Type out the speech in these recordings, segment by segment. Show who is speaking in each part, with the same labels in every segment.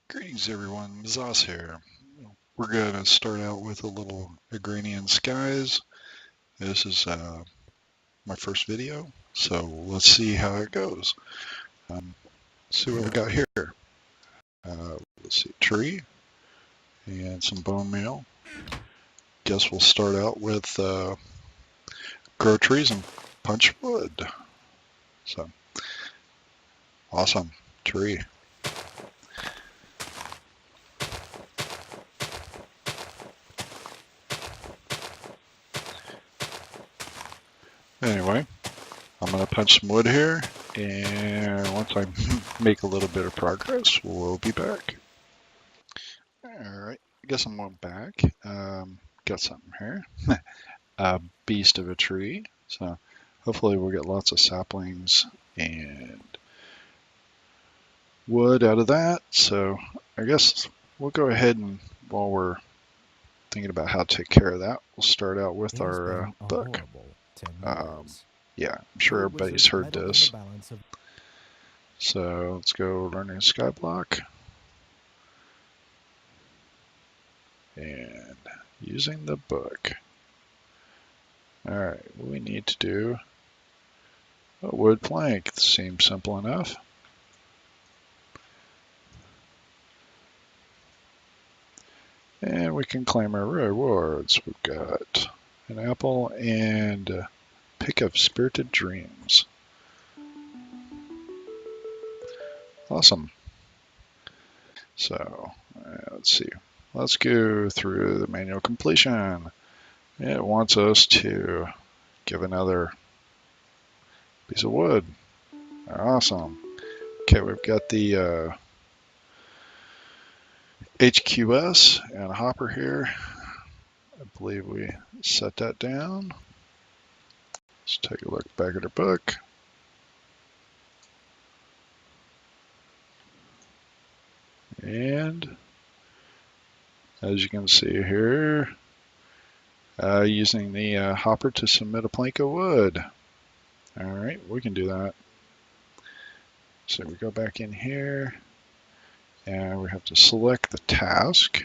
Speaker 1: Greetings everyone, Mazahs here. We're going to start out with a little Agrarian Skies. This is my first video, so let's see how it goes. See what we got here. Let's see, tree and some bone meal. Guess we'll start out with grow trees and punch wood. So, awesome, tree. Anyway, I'm going to punch some wood here, and once I make a little bit of progress, we'll be back. Alright, I guess I'm going back. Got something here. A beast of a tree. So hopefully we'll get lots of saplings and wood out of that. So I guess we'll go ahead and while we're thinking about how to take care of that, we'll start out with our book. Yeah, I'm sure everybody's heard this. So let's go learning Skyblock. And using the book. Alright, what we need to do a wood plank. Seems simple enough. And we can claim our rewards. We've got an apple and a pick of spirited dreams. Awesome. So let's see. Let's go through the manual completion. It wants us to give another piece of wood. Awesome. Okay, we've got the HQS and a hopper here. I believe we set that down. Let's take a look back at our book. And as you can see here, using the hopper to submit a plank of wood. All right, we can do that. So we go back in here and we have to select the task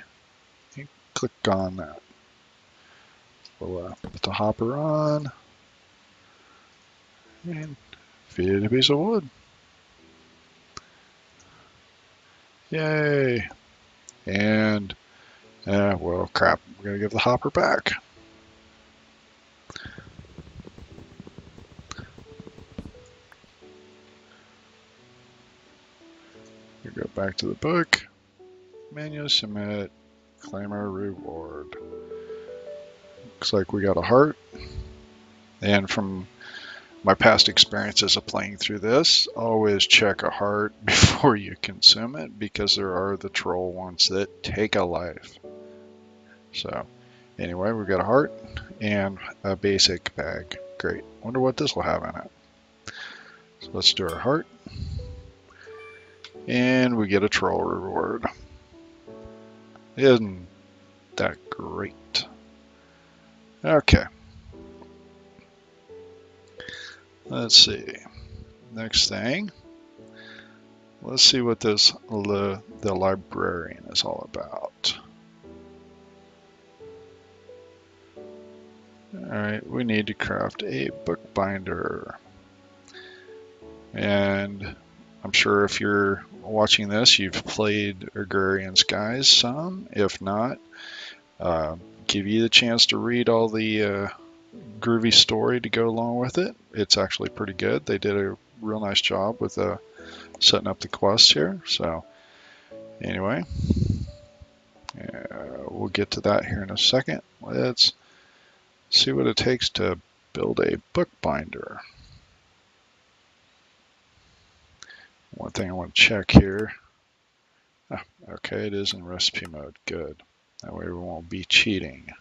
Speaker 1: and click on that. We'll put the hopper on and feed it a piece of wood. Yay! And, well, crap, we're gonna give the hopper back. We go back to the book, menu submit, claim our reward. Looks like we got a heart. And from my past experiences of playing through this, always check a heart before you consume it because there are the troll ones that take a life. So anyway, we've got a heart and a basic bag. Great. Wonder what this will have in it. So let's do our heart. And we get a troll reward. Isn't that great? Okay. Let's see. Next thing. Let's see what this the librarian is all about. Alright, we need to craft a bookbinder. And I'm sure if you're watching this, you've played Agrarian Skies some. If not, give you the chance to read all the groovy story to go along with it. It's actually pretty good. They did a real nice job with setting up the quests here. So anyway, we'll get to that here in a second. Let's see what it takes to build a bookbinder. One thing I want to check here. Okay, it is in recipe mode. Good. That way we won't be cheating.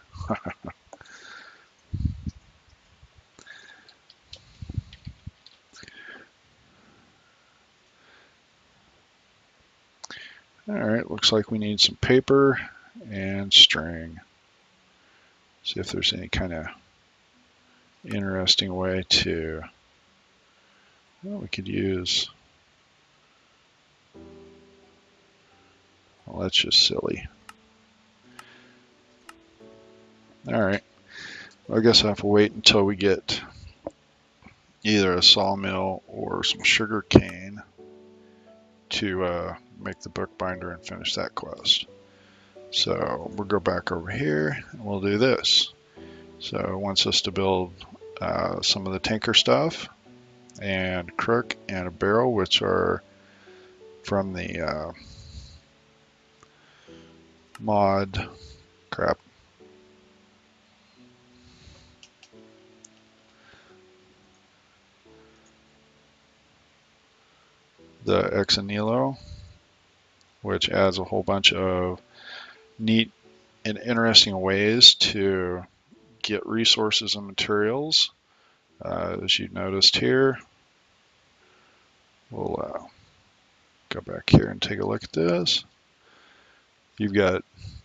Speaker 1: Alright, looks like we need some paper and string. See if there's any kind of interesting way to, well, we could use that's just silly. All right, I guess I have to wait until we get either a sawmill or some sugar cane to make the bookbinder and finish that quest. So we'll go back over here and we'll do this. So it wants us to build some of the tinker stuff and crook and a barrel, which are from the mod crap. The Ex Nihilo, which adds a whole bunch of neat and interesting ways to get resources and materials. As you noticed here, we'll go back here and take a look at this. You've got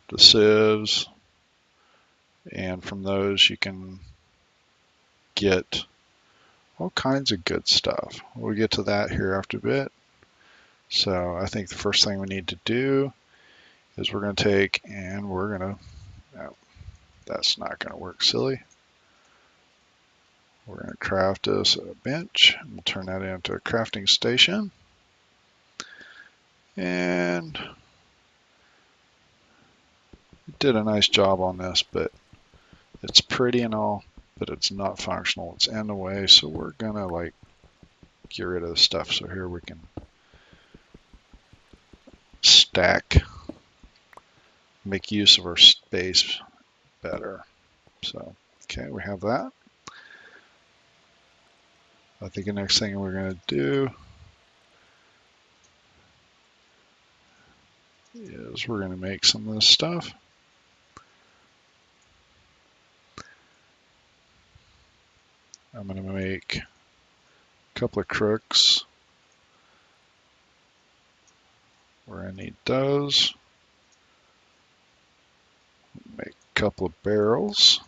Speaker 1: the sieves, and from those you can get all kinds of good stuff. We'll get to that here after a bit. So I think the first thing we need to do is we're going to take and we're going to, no, that's not going to work, silly. We're going to craft us a bench. We'll turn that into a crafting station. And did a nice job on this, but it's pretty and all, but it's not functional. It's in the way, so we're going to like get rid of the stuff. So here we can stack, make use of our space better. So, okay, we have that. I think the next thing we're going to do is we're going to make some of this stuff. I'm going to make a couple of crooks. We're going to need those. Make a couple of barrels.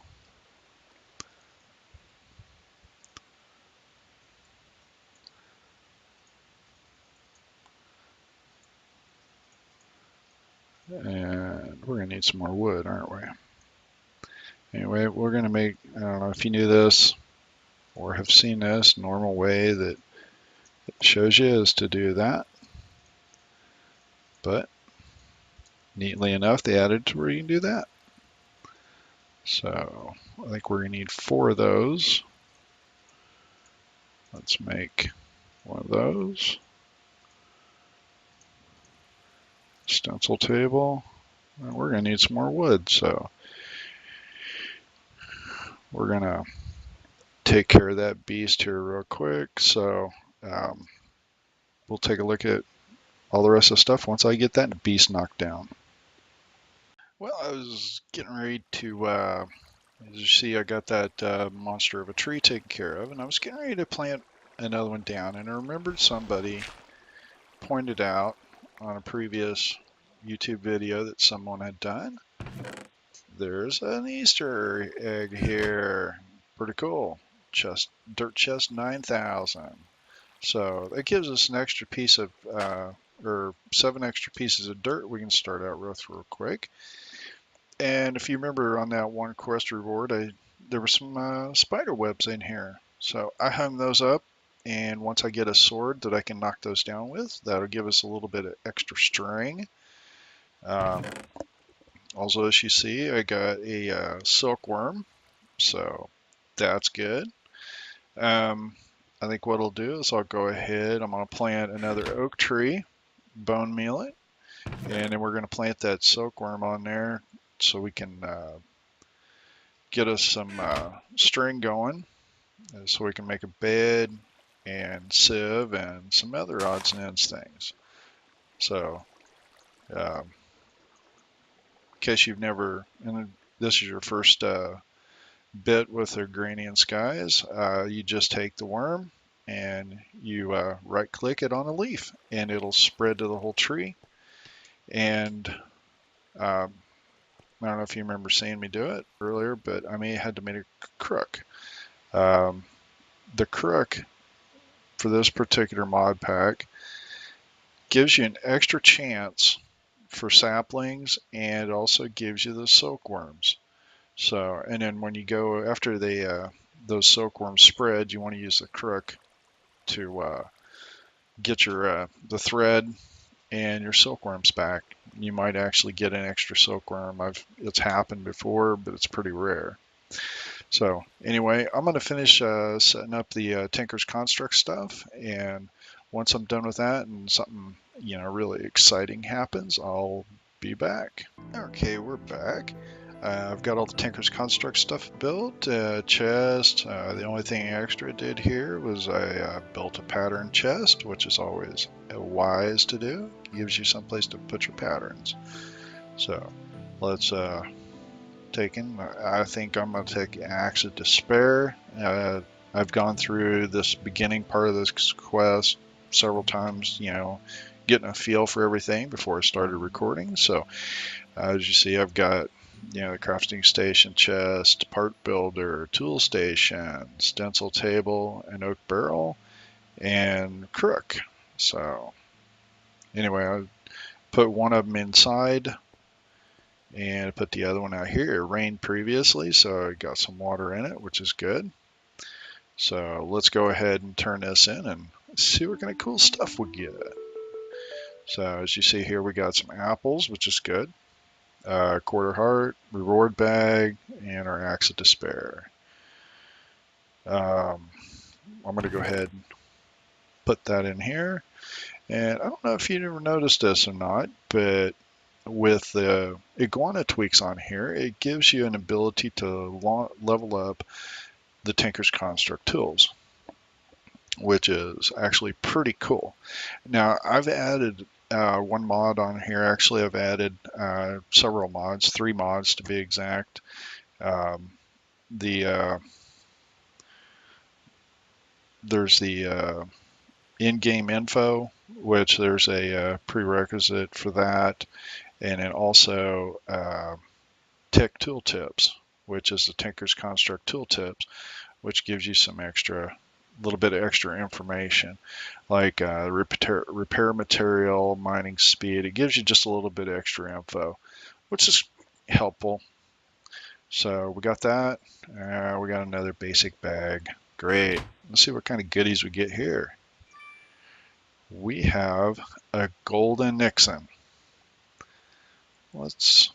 Speaker 1: And we're going to need some more wood, aren't we? Anyway, we're going to make, I don't know if you knew this or have seen this, normal way that it shows you is to do that. But neatly enough, they added to where you can do that. So I think we're going to need 4 of those. Let's make one of those. Stencil table. And we're going to need some more wood, so we're going to take care of that beast here real quick. So we'll take a look at all the rest of the stuff once I get that beast knocked down. Well, I was getting ready to, as you see, I got that monster of a tree taken care of, and I was getting ready to plant another one down, and I remembered somebody pointed out on a previous YouTube video that someone had done. There's an Easter egg here. Pretty cool. Dirt chest 9,000. So that gives us an extra piece of, or 7 extra pieces of dirt we can start out with real quick. And if you remember on that one quest reward, there were some spider webs in here. So I hung those up, and once I get a sword that I can knock those down with, that'll give us a little bit of extra string. Also, as you see, I got a silkworm, so that's good. I think what I'll do is I'll go ahead, I'm going to plant another oak tree, bone meal it, and then we're going to plant that silkworm on there so we can get us some string going, so we can make a bed and sieve and some other odds and ends things. So, in case you've never, and this is your first bit with Agrarian Skies, you just take the worm and you right click it on a leaf and it'll spread to the whole tree. And I don't know if you remember seeing me do it earlier, but I had to make a crook. The crook for this particular mod pack gives you an extra chance for saplings, and it also gives you the silkworms. So, and then when you go after those silkworms spread, you want to use the crook to get your the thread and your silkworms back. You might actually get an extra silkworm. It's happened before, but it's pretty rare. So anyway, I'm going to finish setting up the Tinker's Construct stuff, and once I'm done with that and something really exciting happens, I'll be back. Okay, we're back. I've got all the Tinker's Construct stuff built, chest. The only thing extra I did here was I built a pattern chest, which is always wise to do. Gives you some place to put your patterns. So let's I think I'm going to take Axe of Despair. I've gone through this beginning part of this quest several times, getting a feel for everything before I started recording. So as you see, I've got the crafting station, chest, part builder, tool station, stencil table, an oak barrel, and crook. So anyway, I put one of them inside and put the other one out here. It rained previously, so I got some water in it, which is good. So let's go ahead and turn this in and see what kind of cool stuff we get. So as you see here, we got some apples, which is good. Quarter heart, reward bag, and our Axe of Despair. I'm going to go ahead and put that in here. And I don't know if you ever noticed this or not, but with the iguana tweaks on here, it gives you an ability to level up the Tinker's Construct tools, which is actually pretty cool. Now, I've added one mod on here. Actually, I've added several mods, 3 mods to be exact. There's the IngameInfo, which there's a prerequisite for that, and then also TiC Tooltips, which is the Tinker's Construct Tooltips, which gives you some little bit of extra information, like repair material, mining speed. It gives you just a little bit of extra info, which is helpful. So we got that. We got another basic bag. Great. Let's see what kind of goodies we get here. We have a golden Nixon. Let's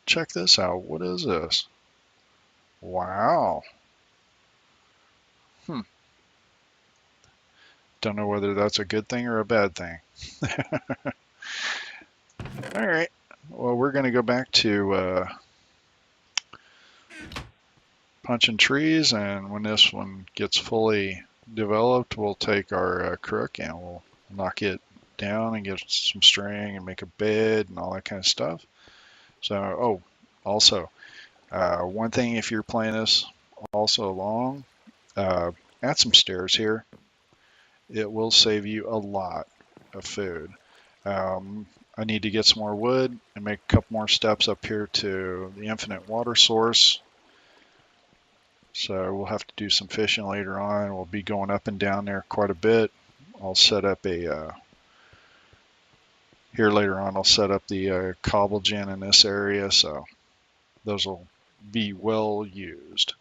Speaker 1: check this out. What is this? Wow. Don't know whether that's a good thing or a bad thing. All right. Well, we're going to go back to punching trees, and when this one gets fully developed, we'll take our crook and we'll knock it down and get some string and make a bed and all that kind of stuff. So, also, one thing if you're playing this also along, add some stairs here. It will save you a lot of food. I need to get some more wood and make a couple more steps up here to the infinite water source. So we'll have to do some fishing later on. We'll be going up and down there quite a bit. I'll set up here later on. I'll set up the cobble gen in this area, so those will be well used.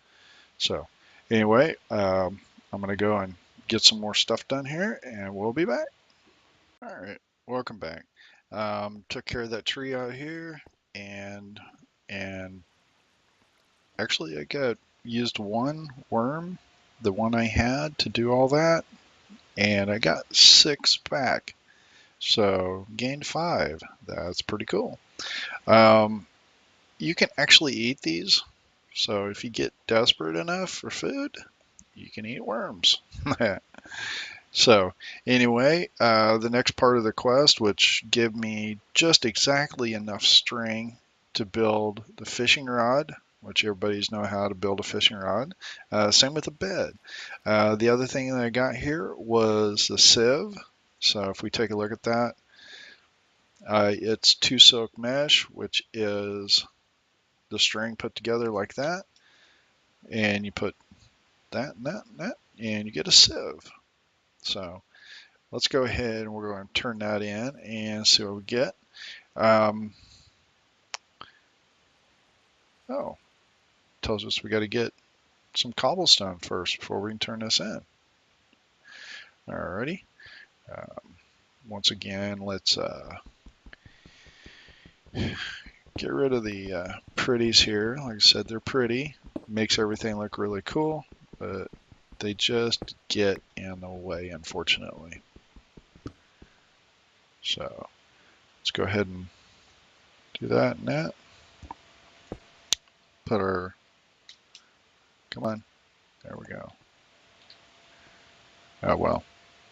Speaker 1: So anyway, I'm going to go and get some more stuff done here, and we'll be back. All right, welcome back. Took care of that tree out here, and actually I used one worm, the one I had, to do all that, and I got 6 back, so gained 5. That's pretty cool. You can actually eat these, so if you get desperate enough for food, you can eat worms. So anyway, the next part of the quest, which gave me just exactly enough string to build the fishing rod, which everybody's know how to build a fishing rod. Same with the bed. The other thing that I got here was the sieve. So if we take a look at that, it's 2 silk mesh, which is the string put together like that. And you put that and that and that, and you get a sieve. So let's go ahead and we're going to turn that in and see what we get. Oh, tells us we got to get some cobblestone first before we can turn this in. Alrighty. Once again, let's get rid of the pretties here. Like I said, they're pretty. Makes everything look really cool, but they just get in the way, unfortunately. So let's go ahead and do that and that. Put our, come on, there we go. Oh well,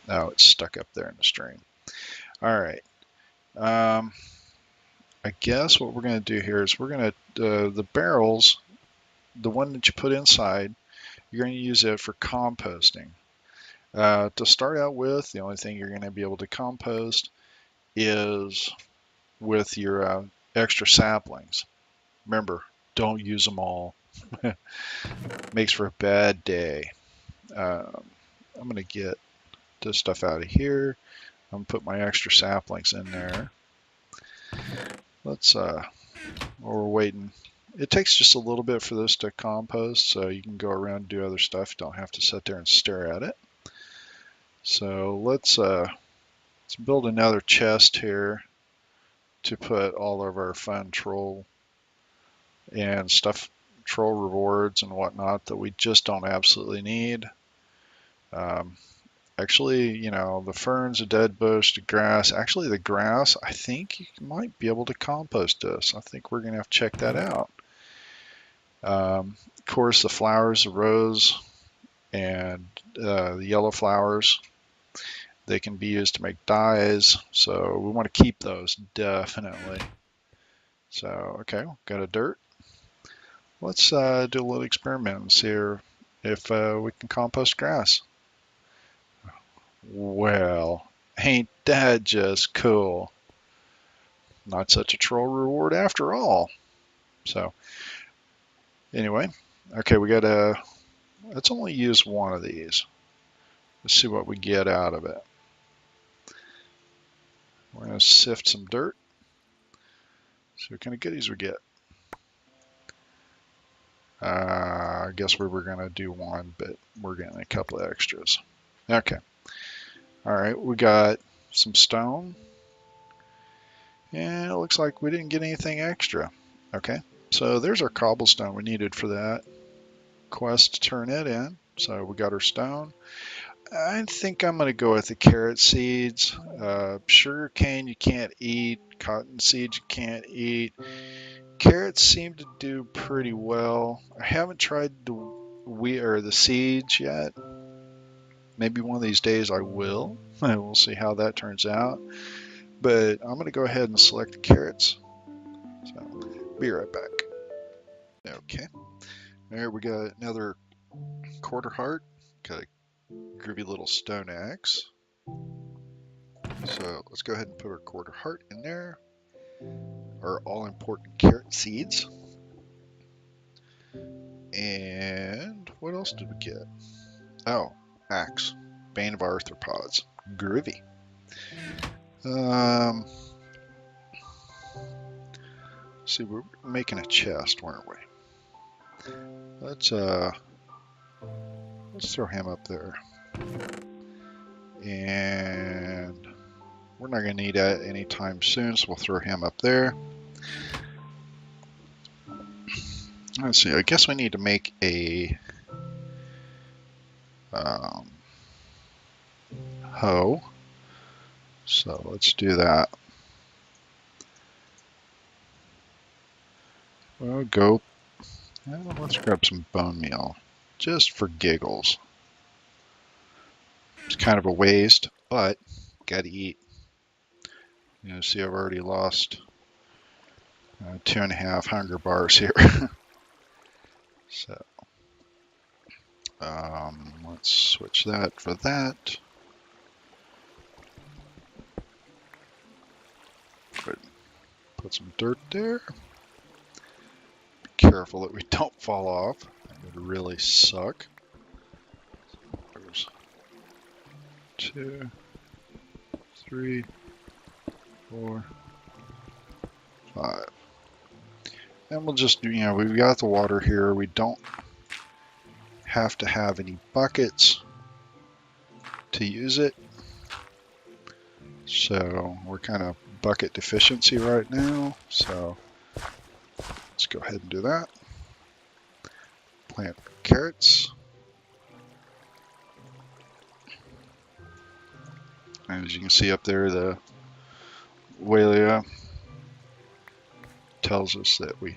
Speaker 1: now it's stuck up there in the stream. All right. I guess what we're going to do here is we're going to, the barrels, the one that you put inside, you're going to use it for composting. To start out with, the only thing you're going to be able to compost is with your extra saplings. Remember, don't use them all. Makes for a bad day. I'm going to get this stuff out of here. I'm going to put my extra saplings in there. Let's, while we're waiting, it takes just a little bit for this to compost, so you can go around and do other stuff. You don't have to sit there and stare at it. So let's build another chest here to put all of our fun troll and stuff, troll rewards and whatnot that we just don't absolutely need. Actually, you know, the ferns, the dead bush, the grass. Actually, the grass, I think you might be able to compost this. I think we're going to have to check that out. Of course, the flowers, the rose and the yellow flowers, they can be used to make dyes. So we want to keep those, definitely. So, okay, got a dirt. Let's do a little experiment and see if we can compost grass. Well, ain't that just cool? Not such a troll reward after all. So, anyway, okay, we got to, let's only use one of these. Let's see what we get out of it. We're going to sift some dirt. See what kind of goodies we get. I guess we were going to do one, but we're getting a couple of extras. Okay. All right, we got some stone. And it looks like we didn't get anything extra. Okay, so there's our cobblestone we needed for that quest to turn it in. So we got our stone. I think I'm going to go with the carrot seeds. Sugar cane you can't eat. Cotton seeds you can't eat. Carrots seem to do pretty well. I haven't tried the wheat or the seeds yet. Maybe one of these days I will. We'll see how that turns out. But I'm going to go ahead and select the carrots. So, be right back. Okay. There we got another quarter heart. Got a groovy little stone axe. So let's go ahead and put our quarter heart in there. Our all important carrot seeds. And what else did we get? Oh, axe. Bane of arthropods. Groovy. See, we're making a chest, weren't we? Let's throw him up there. And we're not going to need that anytime soon, so we'll throw him up there. Let's see, I guess we need to make a hoe. So let's do that. Well, let's grab some bone meal, just for giggles. It's kind of a waste, but gotta eat. You know, see, I've already lost 2.5 hunger bars here. So, let's switch that for that. Put some dirt there. Be careful that we don't fall off. That would really suck. There's 2, 3, 4, 5. And we'll just do, we've got the water here. We don't have to have any buckets to use it. So we're kind of bucket deficiency right now. So let's go ahead and do that. Plant carrots. And as you can see up there, the Walia tells us that we,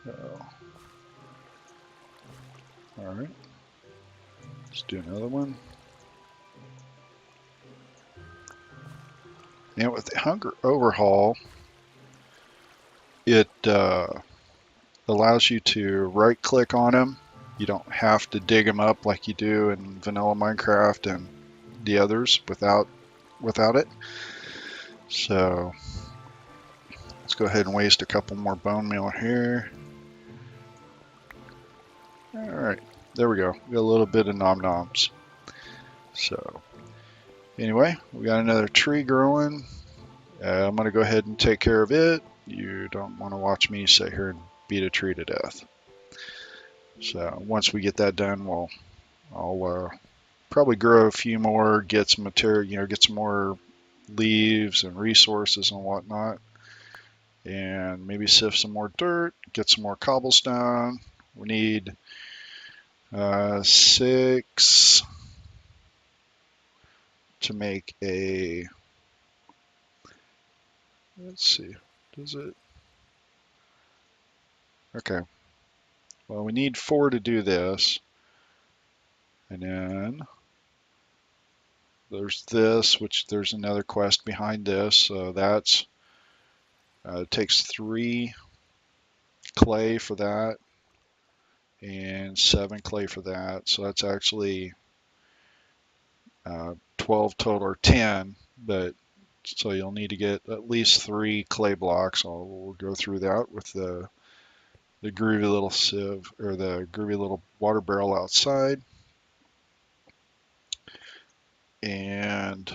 Speaker 1: so, all right, let's do another one. And with the hunger overhaul, it allows you to right click on them. You don't have to dig them up like you do in vanilla Minecraft and the others without it. So let's go ahead and waste a couple more bone meal here. All right, there we go. We got a little bit of nom noms. So anyway, we got another tree growing. I'm going to go ahead and take care of it. You don't want to watch me sit here and beat a tree to death. So once we get that done, I'll probably grow a few more, get some material, get some more leaves and resources and whatnot, and maybe sift some more dirt, get some more cobblestone. We need 6 to make a, let's see, does it? Okay, well, we need 4 to do this, and then there's this, which there's another quest behind this, so that's it takes 3 clay for that and 7 clay for that, so that's actually 12 total, or 10, but so you'll need to get at least 3 clay blocks. We'll go through that with the groovy little sieve, or the groovy little water barrel outside. And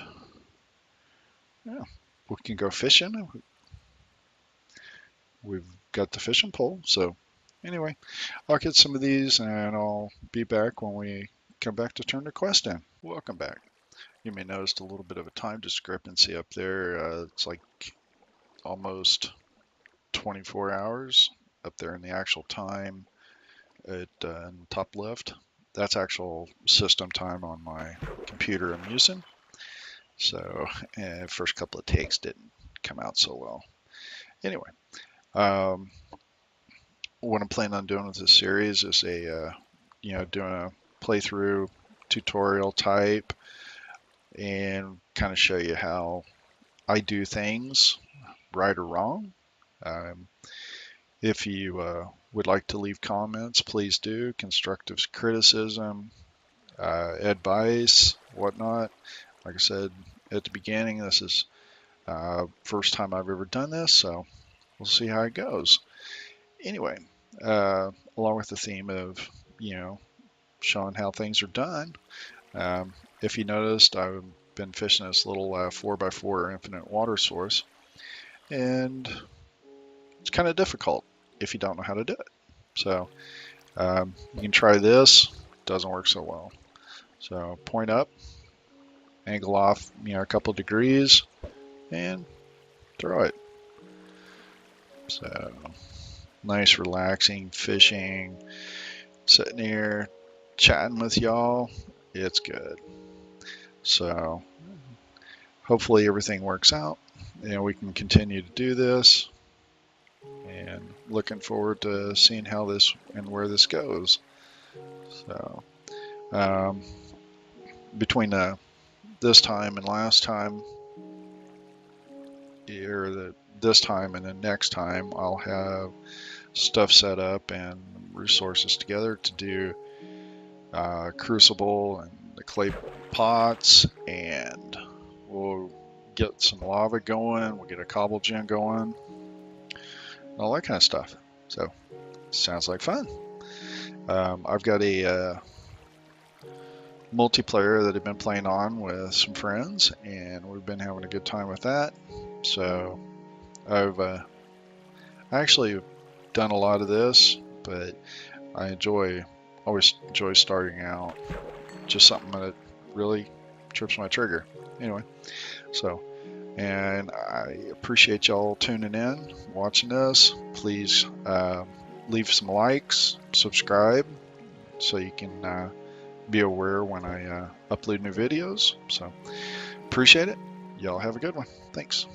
Speaker 1: yeah, we can go fishing. We've got the fishing pole. So anyway, I'll get some of these and I'll be back when we come back to turn the quest in. Welcome back. You may notice a little bit of a time discrepancy up there. It's like almost 24 hours up there in the actual time at in the top left. That's actual system time on my computer I'm using. So first couple of takes didn't come out so well. Anyway, what I'm planning on doing with this series is doing a playthrough tutorial type and kind of show you how I do things, right or wrong. If you would like to leave comments, please do. Constructive criticism, advice, whatnot. Like I said at the beginning, this is first time I've ever done this, so we'll see how it goes. Anyway, along with the theme of, showing how things are done, if you noticed, I've been fishing this little 4x4 infinite water source, and it's kind of difficult if you don't know how to do it. So you can try this. Doesn't work so well. So point up, angle off, a couple degrees, and throw it. So nice, relaxing fishing, sitting here chatting with y'all. It's good. So hopefully everything works out and we can continue to do this, and looking forward to seeing how this and where this goes. So between this time and last time, or this time and the next time, I'll have stuff set up and resources together to do crucible and the clay pots, and we'll get some lava going, we'll get a cobble gen going, all that kind of stuff. So sounds like fun. I've got a multiplayer that I've been playing on with some friends, and we've been having a good time with that. So I've actually done a lot of this, but I always enjoy starting out. Just something that really trips my trigger. Anyway, so, and I appreciate y'all tuning in, watching this. Please leave some likes, subscribe, so you can be aware when I upload new videos. So, appreciate it. Y'all have a good one. Thanks.